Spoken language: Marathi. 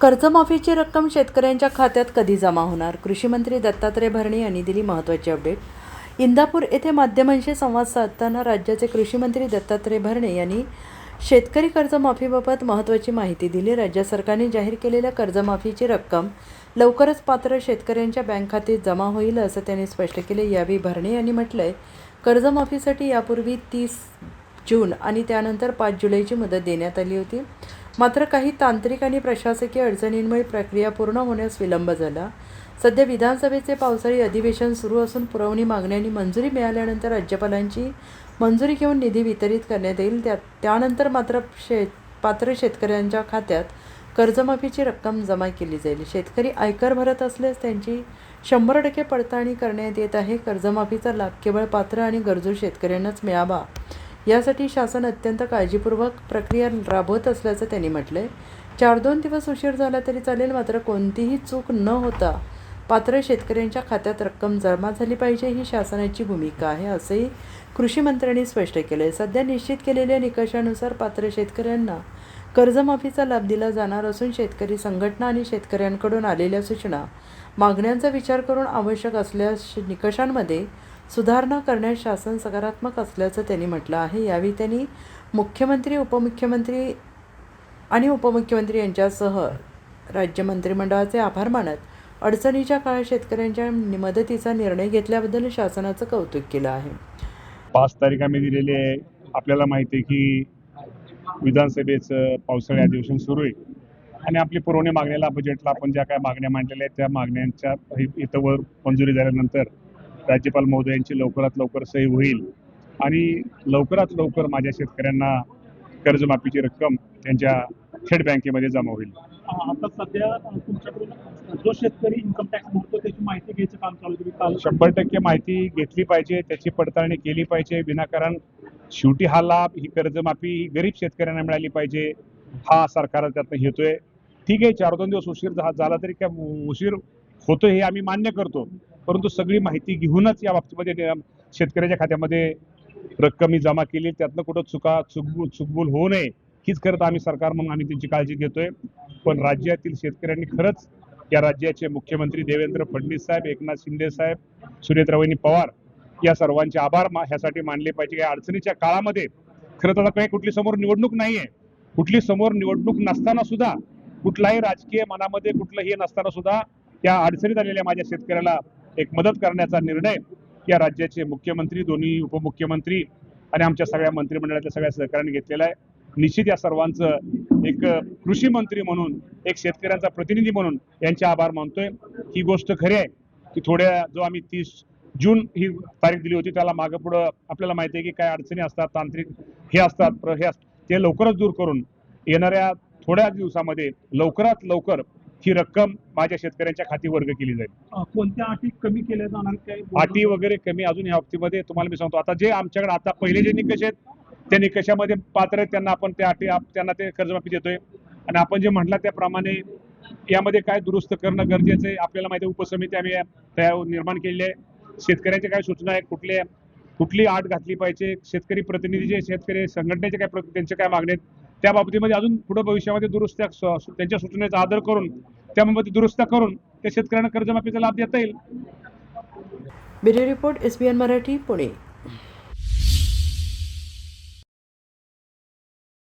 कर्जमाफीची रक्कम शेतकऱ्यांच्या खात्यात कधी जमा होणार? कृषी मंत्री दत्तात्रय भरणे यांनी दिली महत्त्वाची अपडेट. इंदापूर येथे माध्यमांशी संवाद साधताना राज्याचे कृषी मंत्री दत्तात्रय भरणे यांनी शेतकरी कर्जमाफीबाबत महत्त्वाची माहिती दिली. राज्य सरकारने जाहीर केलेल्या कर्जमाफीची रक्कम लवकरच पात्र शेतकऱ्यांच्या बँक खात्यात जमा होईल असं त्यांनी स्पष्ट केले. यावेळी भरणे यांनी म्हटलंय, कर्जमाफीसाठी यापूर्वी 30 जून आणि त्यानंतर 5 जुलैची मुदत देण्यात आली होती. मात्र काही तांत्रिक आणि प्रशासकीय अडचणींमुळे प्रक्रिया पूर्ण होण्यास विलंब झाला. सध्या विधानसभेचे पावसाळी अधिवेशन सुरू असून पुरवणी मागण्यांनी मंजुरी मिळाल्यानंतर राज्यपालांची मंजुरी घेऊन निधी वितरित करण्यात येईल. त्यानंतर मात्र पात्र शेतकऱ्यांच्या खात्यात कर्जमाफीची रक्कम जमा केली जाईल. शेतकरी आयकर भरत असल्यास त्यांची 100% पडताळणी करण्यात येत आहे. कर्जमाफीचा लाभ केवळ पात्र आणि गरजू शेतकऱ्यांनाच मिळावा यासाठी शासन अत्यंत काळजीपूर्वक प्रक्रिया राबवत असल्याचं त्यांनी म्हटलंय. 4-2 दिवस उशीर झाला तरी चालेल, मात्र कोणतीही चूक न होता पात्र शेतकऱ्यांच्या खात्यात रक्कम जमा झाली पाहिजे ही शासनाची भूमिका आहे, असंही कृषी मंत्र्यांनी स्पष्ट केलंय. सध्या निश्चित केलेल्या निकषानुसार पात्र शेतकऱ्यांना कर्जमाफीचा लाभ दिला जाणार असून शेतकरी संघटना आणि शेतकऱ्यांकडून आलेल्या सूचना मागण्यांचा विचार करून आवश्यक असल्यास निकषांमध्ये सुधारणा करण्यास शासन सकारात्मक असल्याचं त्यांनी म्हटलं आहे. यावेळी त्यांनी मुख्यमंत्री, उपमुख्यमंत्री यांच्यासह राज्य मंत्रिमंडळाचे आभार मानत अडचणीच्या काळात शेतकऱ्यांच्या मदतीचा निर्णय घेतल्याबद्दल शासनाचं कौतुक केलं आहे. 5 तारीख आम्ही दिलेली आहे. आपल्याला माहिती आहे की विधानसभेचं पावसाळी अधिवेशन सुरू आहे आणि आपली पुरवणी मागण्याला बजेटला आपण ज्या काय मागण्या मांडलेल्या आहेत त्या मागण्यांच्या इथं वर मंजुरी झाल्यानंतर राज्यपाल महोदयांची लवकरात लवकर सही होईल आणि लवकरात लवकर माझ्या शेतकऱ्यांना कर्जमाफीची रक्कम त्यांच्या थेट बँकेमध्ये जमा होईल. आता सध्या तुमच्याकडून जो शेतकरी इन्कम टॅक्स भरतो त्याची माहिती घ्यायचं काम चालू आहे. काल 100% माहिती घेतली पाहिजे, त्याची पडताळणी केली पाहिजे. विनाकारण शेवटी हा लाभ, ही कर्जमाफी ही गरीब शेतकऱ्यांना मिळाली पाहिजे हा सरकार त्यातनं घेतोय. ठीक आहे, 4-2 दिवस उशीर झाला तरी काय उशीर होतोय हे आम्ही मान्य करतो, परंतु सगळी माहिती घेऊनच या बाबतीमध्ये शेतकऱ्याच्या खात्यामध्ये रक्कम जमा केली. त्यातनं कुठं चुकबुल होऊ नये हीच करत आम्ही सरकार म्हणून आम्ही त्यांची काळजी घेतोय. पण राज्यातील शेतकऱ्यांनी खरंच या राज्याचे मुख्यमंत्री देवेंद्र फडणवीस साहेब, एकनाथ शिंदे साहेब, सुनेत्रावहिनी पवार या सर्वांचे आभार ह्यासाठी मानले पाहिजे. या अडचणीच्या काळामध्ये खरं तर काही कुठली समोर निवडणूक नाहीये. कुठली समोर निवडणूक नसताना सुद्धा, कुठलाही राजकीय मनामध्ये कुठलंही नसताना सुद्धा त्या अडचणीत आलेल्या माझ्या शेतकऱ्याला एक मदत करण्याचा निर्णय या राज्याचे मुख्यमंत्री, दोन्ही उपमुख्यमंत्री आणि आमच्या सगळ्या मंत्रिमंडळातल्या सगळ्या सहकार्याने घेतलेला आहे. निश्चित या सर्वांचं एक कृषी मंत्री म्हणून, एक शेतकऱ्यांचा प्रतिनिधी म्हणून यांचे आभार मानतोय. ही गोष्ट खरी आहे की जो आम्ही 30 जून ही तारीख दिली होती त्याला मागं पुढं आपल्याला माहिती आहे की काय अडचणी असतात, तांत्रिक हे असतात, ते लवकरच दूर करून येणाऱ्या थोड्या दिवसामध्ये लवकरात लवकर ही रक्कम माझ्या शेतकऱ्यांच्या खाती वर्ग केली जाईल. कोणत्या अटी कमी केल्या जाणार? काय अटी वगैरे कमी अजून या बाबतीमध्ये तुम्हाला मी सांगतो. आता जे आमच्याकडे आता पहिले जे निकष आहेत त्या निकषामध्ये पात्र आहेत त्यांना आपण त्या अटी त्यांना ते कर्जमाफी देतोय आणि आपण जे म्हटलं त्याप्रमाणे यामध्ये काय दुरुस्त करणं गरजेचं आहे. आपल्याला माहिती आहे उपसमिती आम्ही तयार निर्माण केलेली आहे. शेतकऱ्यांच्या काय सूचना आहे, कुठली अट घातली पाहिजे, शेतकरी प्रतिनिधी जे शेतकरी संघटनेचे काय त्यांचे काय मागणी आहेत त्या बाबतीमध्ये अजून पुढे भविष्यामध्ये त्यांच्या सूचनेचा आदर करून त्यामध्ये दुरुस्त करून त्या शेतकऱ्यांना कर्जमाफीचा लाभ देता येईल. Bureau report, SBN Marathi, Pune.